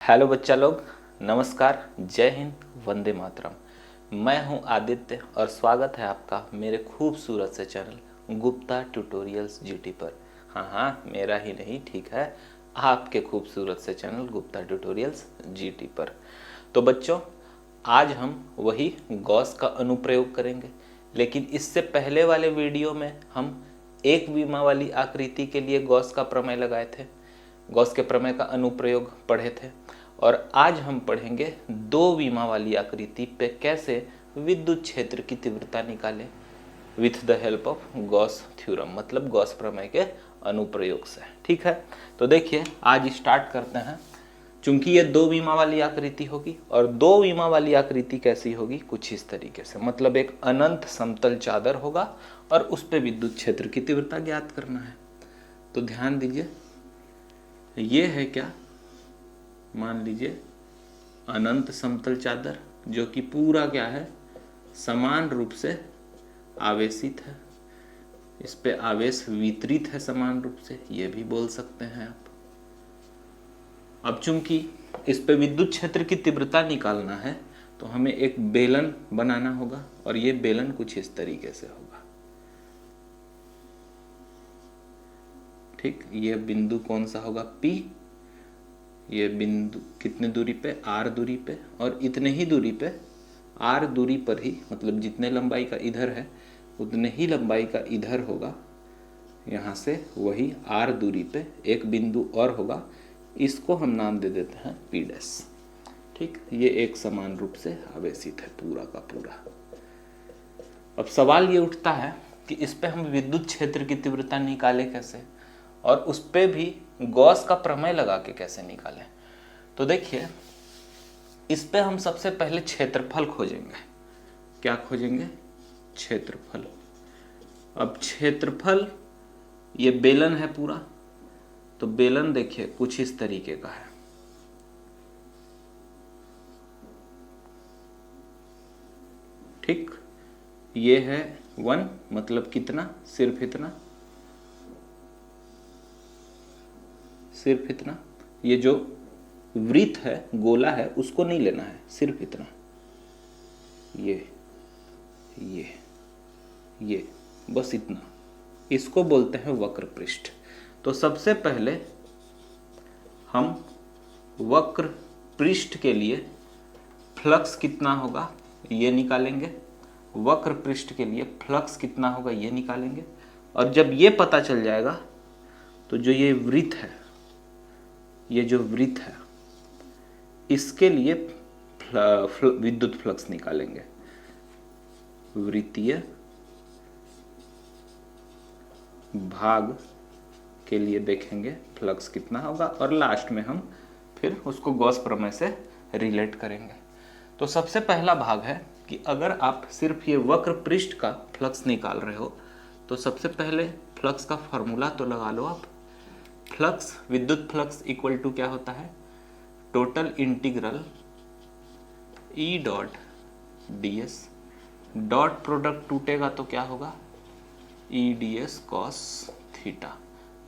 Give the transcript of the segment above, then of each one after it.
Hello बच्चा लोग, नमस्कार, जय हिंद, वंदे मातरम। मैं हूं आदित्य और स्वागत है आपका मेरे खूबसूरत से चैनल गुप्ता ट्यूटोरियल्स जीटी पर। हाँ, मेरा ही नहीं, ठीक है, आपके खूबसूरत से चैनल गुप्ता ट्यूटोरियल्स जीटी पर। तो बच्चों, आज हम वही गॉस का अनुप्रयोग करेंगे, लेकिन इससे पहले वाले वीडियो में हम एक विमा वाली आकृति के लिए गॉस का प्रमेय लगाए थे, गॉस के प्रमेय का अनुप्रयोग पढ़े थे। और आज हम पढ़ेंगे दो विमा वाली आकृति पे कैसे विद्युत क्षेत्र की तीव्रता निकालें with the help of Gauss theorem, मतलब गॉस प्रमेय के अनुप्रयोग से। ठीक है, तो देखिए आज स्टार्ट करते हैं। चूंकि ये दो विमा वाली आकृति होगी, और दो विमा वाली आकृति कैसी होगी, कुछ इस तरीके से, मतलब एक अनंत समतल चादर होगा और उस पे विद्युत क्षेत्र की तीव्रता ज्ञात करना है। तो ध्यान दीजिए, ये है क्या, मान लीजिए अनंत समतल चादर, जो कि पूरा क्या है, समान रूप से आवेशित है। इस पे आवेश वितरित है समान रूप से, ये भी बोल सकते हैं आप। अब चूंकि इस पे विद्युत क्षेत्र की तीव्रता निकालना है, तो हमें एक बेलन बनाना होगा, और ये बेलन कुछ इस तरीके से होगा। ठीक, ये बिंदु कौन सा होगा, P। ये बिंदु कितने दूरी पे, R दूरी पे, और इतने ही दूरी पे, R दूरी पर ही, मतलब जितने लंबाई का इधर है उतने ही लंबाई का इधर होगा। यहाँ से वही R दूरी पे एक बिंदु और होगा, इसको हम नाम दे देते हैं P डैश। ठीक, ये एक समान रूप से आवेशित है पूरा का पूरा। अब सवाल ये उठता है कि इस पे हम विद्युत क्षेत्र की तीव्रता निकालें कैसे, और उस पे भी गॉस का प्रमेय लगा के कैसे निकालें। तो देखिए, इस पे हम सबसे पहले क्षेत्रफल खोजेंगे। क्या खोजेंगे, क्षेत्रफल। अब क्षेत्रफल, ये बेलन है पूरा, तो बेलन देखिए कुछ इस तरीके का है। ठीक, ये है 1, मतलब कितना, सिर्फ इतना, सिर्फ इतना। ये जो वृत्त है, गोला है, उसको नहीं लेना है, सिर्फ इतना, ये बस इतना, इसको बोलते हैं वक्र पृष्ठ। तो सबसे पहले हम वक्र पृष्ठ के लिए फ्लक्स कितना होगा ये निकालेंगे, वक्र पृष्ठ के लिए फ्लक्स कितना होगा ये निकालेंगे। और जब ये पता चल जाएगा, तो जो ये वृत्त है, ये जो वृत्त है, इसके लिए विद्युत फ्लक्स निकालेंगे। वृत्तीय भाग के लिए देखेंगे फ्लक्स कितना होगा, और लास्ट में हम फिर उसको गॉस प्रमेय से रिलेट करेंगे। तो सबसे पहला भाग है कि अगर आप सिर्फ ये वक्र पृष्ठ का फ्लक्स निकाल रहे हो, तो सबसे पहले फ्लक्स का फॉर्मूला तो लगा लो आप। फ्लक्स, विद्युत फ्लक्स इक्वल टू क्या होता है, total integral E dot ds, dot product टूटेगा तो क्या होगा, E ds cos थीटा।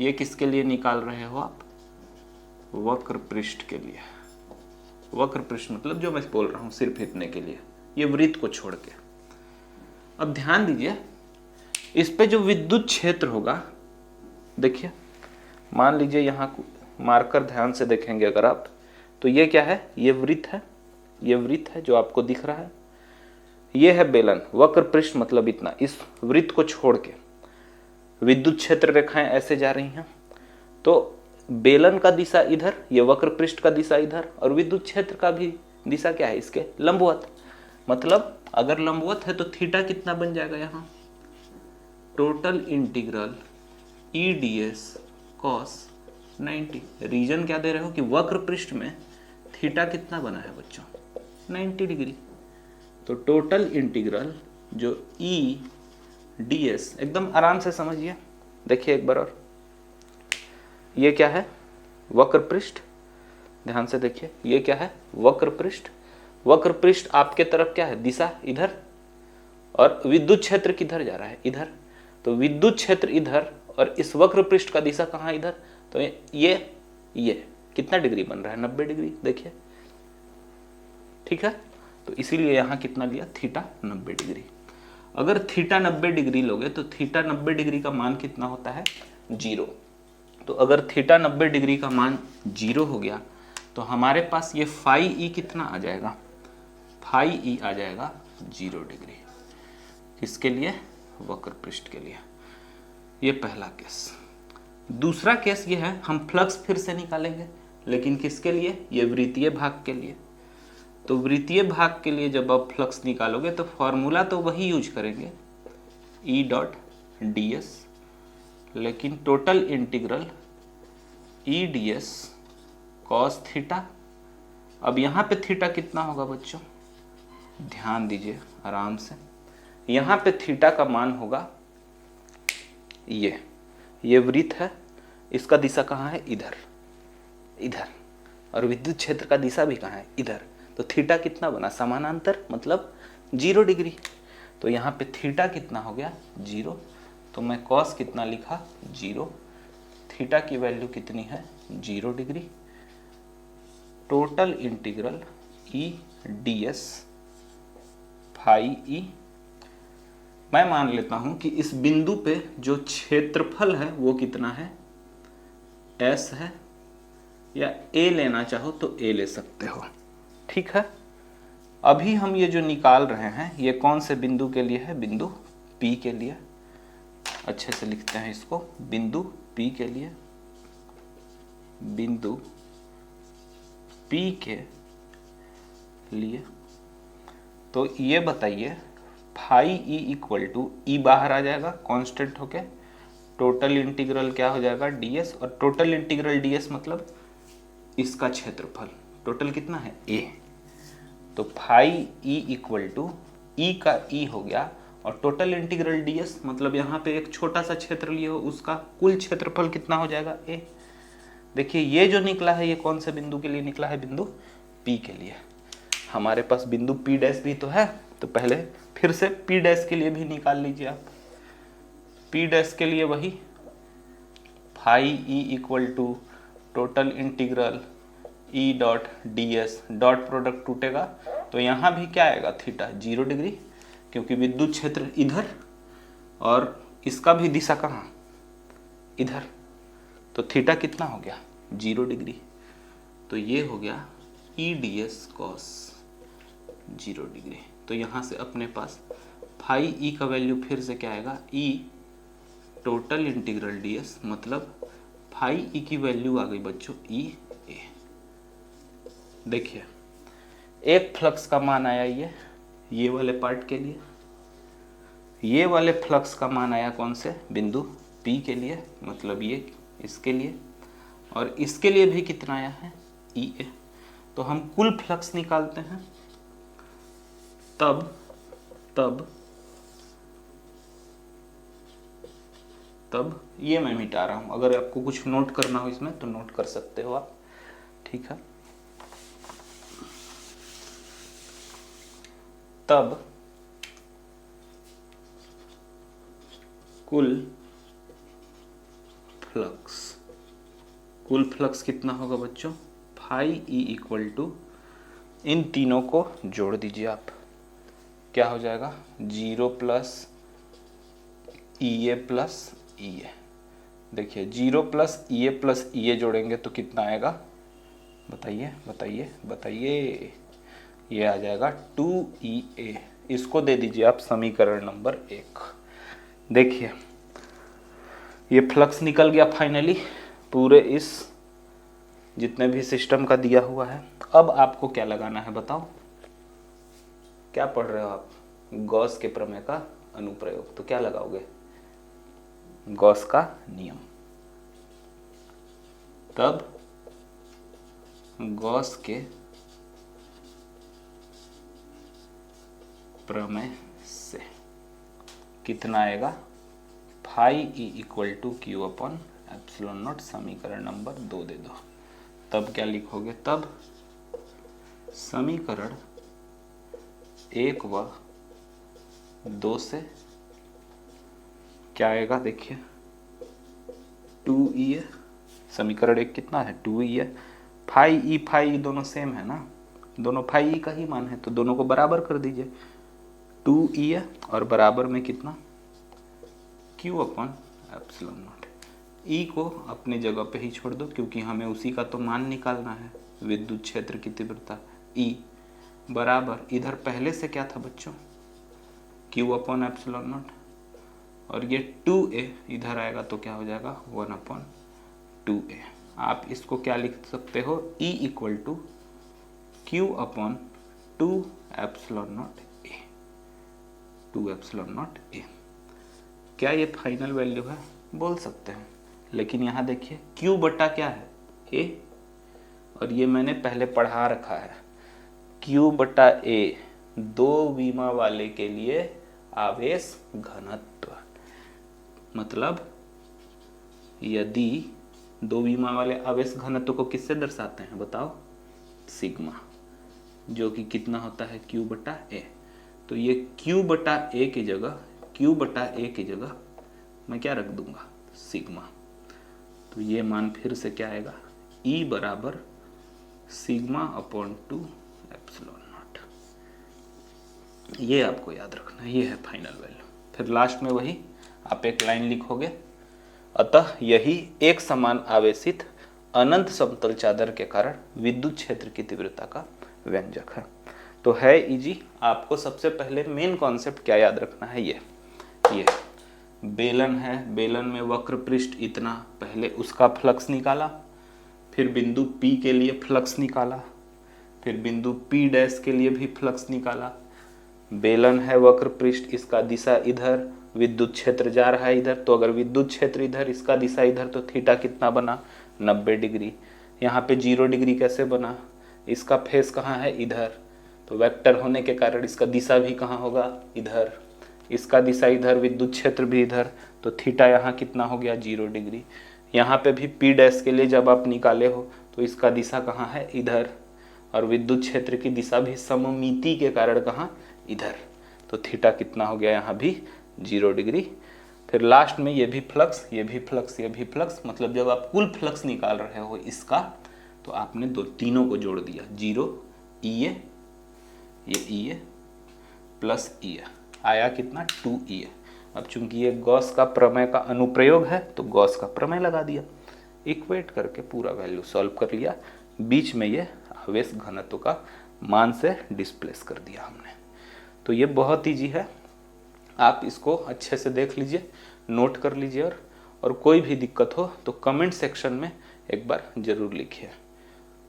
ये किसके लिए निकाल रहे हो आप, वक्र पृष्ठ के लिए। वक्र पृष्ठ मतलब जो मैं बोल रहा हूं सिर्फ इतने के लिए, ये वृत्त को छोड़ के। अब ध्यान दीजिए, इस पे जो विद्युत क्षेत्र होगा, देखिए मान लीजिए यहाँ मार्कर ध्यान से देखेंगे अगर आप, तो ये क्या है, ये वृत्त है, ये वृत्त है जो आपको दिख रहा है। ये है बेलन, वक्र पृष्ठ मतलब इतना, इस वृत्त को छोड़ के विद्युत क्षेत्र रेखाएं ऐसे जा रही हैं। तो बेलन का दिशा इधर, ये वक्र पृष्ठ का दिशा इधर, और विद्युत क्षेत्र का भी दिशा क्या है, इसके लंबवत। मतलब अगर लंबवत है तो थीटा कितना बन जाएगा, यहाँ total integral E ds cos 90। Reason क्या दे रहे हो कि वक्र पृष्ठ में थीटा कितना बना है बच्चों, 90 डिग्री। तो टोटल इंटीग्रल जो E ds, एकदम आराम से समझिए, देखिए एक बार और, ये क्या है, वक्र पृष्ठ, ध्यान से देखिए, ये क्या है, वक्र पृष्ठ। वक्र पृष्ठ आपके तरफ क्या है, दिशा इधर, और विद्युत क्षेत्र किधर जा रहा है, इधर। तो विद्युत क्षेत्र इधर, और इस वक्र पृष्ठ का दिशा कहाँ, इधर। तो ये कितना डिग्री बन रहा है, 90 डिग्री। देखिए ठीक है, तो इसीलिए यहाँ कितना लिया, थीटा 90 डिग्री। अगर थीटा 90 डिग्री लोगे तो थीटा 90 डिग्री का मान कितना होता है, 0। तो अगर थीटा 90 डिग्री का मान 0 हो गया तो हमारे पास ये फाई ई कितना आ जाएगा, फाई ई आ जाएगा 0 डिग्री। किसके लिए, वक्र पृष्ठ के लिए। ये पहला केस। दूसरा केस ये है, हम फ्लक्स फिर से निकालेंगे, लेकिन किसके लिए, ये वृत्तीय भाग के लिए। तो वृत्तीय भाग के लिए जब आप फ्लक्स निकालोगे तो फॉर्मूला तो वही यूज करेंगे, ई डॉट डी एस, लेकिन total integral E D S cos theta. अब यहाँ पे थीटा कितना होगा बच्चों, ध्यान दीजिए आराम से, यहाँ पे थीटा का मान होगा ये वृत्त है, इसका दिशा कहाँ है, इधर इधर, और विद्युत क्षेत्र का दिशा भी कहाँ है, इधर। तो थीटा कितना बना, समानांतर, मतलब 0 डिग्री। तो यहाँ पे थीटा कितना हो गया, 0। तो मैं कॉस कितना लिखा, 0। थीटा की वैल्यू कितनी है, 0 degree. Total integral E D S phi E. मैं मान लेता हूं कि इस बिंदु पे जो क्षेत्रफल है वो कितना है, एस है, या ए लेना चाहो तो ए ले सकते हो, ठीक है। अभी हम ये जो निकाल रहे हैं ये कौन से बिंदु के लिए है, बिंदु P के लिए। अच्छे से लिखते हैं इसको, बिंदु P के लिए, बिंदु P के लिए। तो ये बताइए फाई ई इक्वल टू, ई बाहर आ जाएगा कांस्टेंट होके, टोटल इंटीग्रल क्या हो जाएगा, ds, और टोटल इंटीग्रल ds मतलब इसका क्षेत्रफल, टोटल कितना है, a। तो फाई ई इक्वल टू, ई का ई हो गया, और टोटल इंटीग्रल ds मतलब यहाँ पे एक छोटा सा क्षेत्र लिए हो, उसका कुल क्षेत्रफल कितना हो जाएगा, a। देखिए ये जो निकला है ये कौन से बिंदु के लिए निकला है, बिंदु P के लिए। हमारे पास बिंदु P डैश भी तो है, तो पहले फिर से P डैश के लिए भी निकाल लीजिए आप। P डैश के लिए वही phi E equal to total integral E dot D S, dot product टूटेगा तो यहाँ भी क्या आएगा, थीटा 0 डिग्री, क्योंकि विद्युत क्षेत्र इधर और इसका भी दिशा कहाँ, इधर। तो थीटा कितना हो गया, 0 डिग्री। तो ये हो गया ई डी एस कॉस 0 डिग्री। तो यहाँ से अपने पास फाई ई का वैल्यू फिर से क्या आएगा, ई टोटल इंटीग्रल डी एस, मतलब फाई ई की वैल्यू आ गई बच्चों ई ए। देखिए एक फ्लक्स का मान आया ये वाले पार्ट के लिए, ये वाले फ्लक्स का मान आया कौन से, बिंदु P के लिए, मतलब ये इसके लिए, और इसके लिए भी कितना आया है, ई ए। तो हम कुल फ्लक्स निकालते हैं, तब ये मैं मिटा रहा हूं, अगर आपको कुछ नोट करना हो इसमें तो नोट कर सकते हो आप, ठीक है। तब कुल फ्लक्स कितना होगा बच्चों, फाई ई इक्वल टू, इन तीनों को जोड़ दीजिए आप, क्या हो जाएगा, 0 प्लस ई ए प्लस ई ए। देखिए 0 प्लस ई ए प्लस ई ए जोड़ेंगे तो कितना आएगा, बताइए बताइए बताइए, ये आ जाएगा 2EA। इसको दे दीजिए आप समीकरण नंबर 1। देखिए ये फ्लक्स निकल गया फाइनली पूरे इस जितने भी सिस्टम का दिया हुआ है। अब आपको क्या लगाना है बताओ, क्या पढ़ रहे हो आप, गॉस के प्रमेय का अनुप्रयोग। तो क्या लगाओगे, गॉस का नियम। तब गॉस के प्रमेय से कितना आएगा, phi E equal to Q upon epsilon naught, समीकरण नंबर 2 दे दो। तब क्या लिखोगे, तब समीकरण 1 व 2 से क्या आएगा, देखिए 2E है, समीकरण 1 कितना है 2E है, फाई ई दोनों सेम है ना, दोनों फाई ई का ही मान है, तो दोनों को बराबर कर दीजिए। 2e है और बराबर में कितना, q अपॉन एप्सिलॉन नॉट। ई को अपनी जगह पे ही छोड़ दो क्योंकि हमें उसी का तो मान निकालना है, विद्युत क्षेत्र की तीव्रता E बराबर, इधर पहले से क्या था बच्चों, q अपॉन एप्सिलॉन नॉट, और ये 2a इधर आएगा तो क्या हो जाएगा 1 अपॉन 2a। आप इसको क्या लिख सकते हो, E equal to q upon 2 epsilon nought a, 2 epsilon nought a। क्या ये फाइनल वैल्यू है, बोल सकते हैं, लेकिन यहाँ देखिए q बटा क्या है a, और ये मैंने पहले पढ़ा रखा है, q बटा a दो विमा वाले के लिए आवेश घनत्व, मतलब यदि दो विमा वाले आवेश घनत्व को किससे दर्शाते हैं बताओ, सिग्मा, जो कि कितना होता है q बटा a। तो ये q बटा a की जगह मैं क्या रख दूंगा, सिग्मा। तो ये मान फिर से क्या आएगा, E बराबर सिग्मा अपॉन 2 एप्सिलॉन नॉट। ये आपको याद रखना है, ये है फाइनल वैल्यू। फिर लास्ट में वही आप एक लाइन लिखोगे, अतः यही एक समान आवेशित अनंत समतल चादर के कारण विद्युत क्षेत्र की तीव्रता का व्यंजक है। तो है इजी, आपको सबसे पहले मेन कॉन्सेप्ट क्या याद रखना है, ये बेलन है, बेलन में वक्र पृष्ठ इतना, पहले उसका फ्लक्स निकाला, फिर बिंदु P के लिए फ्लक्स निकाला, फिर बिंदु P डैश के लिए भी फ्लक्स निकाला। बेलन है वक्र पृष्ठ, इसका दिशा इधर, विद्युत क्षेत्र जा रहा है इधर, तो अगर विद्युत क्षेत्र इधर, इसका दिशा इधर, तो थीटा कितना बना 90 डिग्री। यहाँ पे 0 डिग्री कैसे बना, इसका फेस कहाँ है इधर, तो वेक्टर होने के कारण इसका दिशा भी कहाँ होगा इधर, इसका दिशा इधर, विद्युत क्षेत्र भी इधर, तो थीटा यहाँ कितना हो गया 0 डिग्री। यहाँ पे भी P डैश के लिए जब आप निकाले हो तो इसका दिशा कहाँ है इधर, और विद्युत क्षेत्र की दिशा भी सममिति के कारण कहाँ इधर, तो थीटा कितना हो गया यहाँ भी 0 डिग्री। फिर लास्ट में ये भी फ्लक्स, ये भी फ्लक्स, ये भी फ्लक्स, मतलब जब आप कुल फ्लक्स निकाल रहे हो इसका, तो आपने तीनों को जोड़ दिया, 0 EA, ये EA प्लस EA आया कितना 2EA। अब चूंकि ये गॉस का प्रमेय का अनुप्रयोग है तो गॉस का प्रमेय लगा दिया, इक्वेट करके पूरा वैल्यू सॉल्व कर लिया, बीच में ये आवेश घनत्व का मान से डिस्प्लेस कर दिया हमने। तो ये बहुत ईजी है, आप इसको अच्छे से देख लीजिए, नोट कर लीजिए, और कोई भी दिक्कत हो तो कमेंट सेक्शन में एक बार जरूर लिखिए,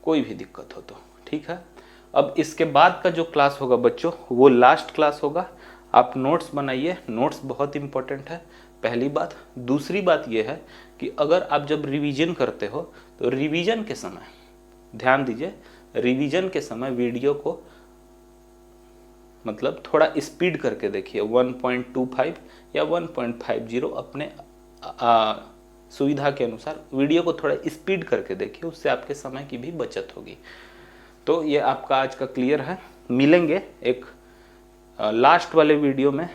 कोई भी दिक्कत हो तो, ठीक है। अब इसके बाद का जो क्लास होगा बच्चों वो लास्ट क्लास होगा, आप नोट्स बनाइए, नोट्स बहुत इंपॉर्टेंट है, पहली बात। दूसरी बात ये है कि अगर आप जब रिवीजन करते हो तो रिवीजन के समय ध्यान दीजिए, रिवीजन के समय वीडियो को मतलब थोड़ा स्पीड करके देखिए, 1.25 या 1.50 अपने सुविधा के अनुसार वीडियो को थोड़ा स्पीड करके देखिए, उससे आपके समय की भी बचत होगी। तो ये आपका आज का क्लियर है, मिलेंगे एक लास्ट वाले वीडियो में,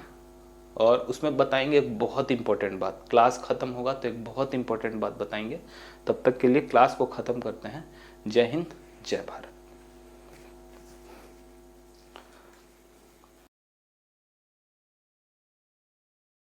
और उसमें बताएंगे एक बहुत इंपॉर्टेंट बात, क्लास खत्म होगा तो एक बहुत इंपॉर्टेंट बात बताएंगे। तब तक के लिए क्लास को ख़त्म करते हैं। जय हिंद, जय भारत।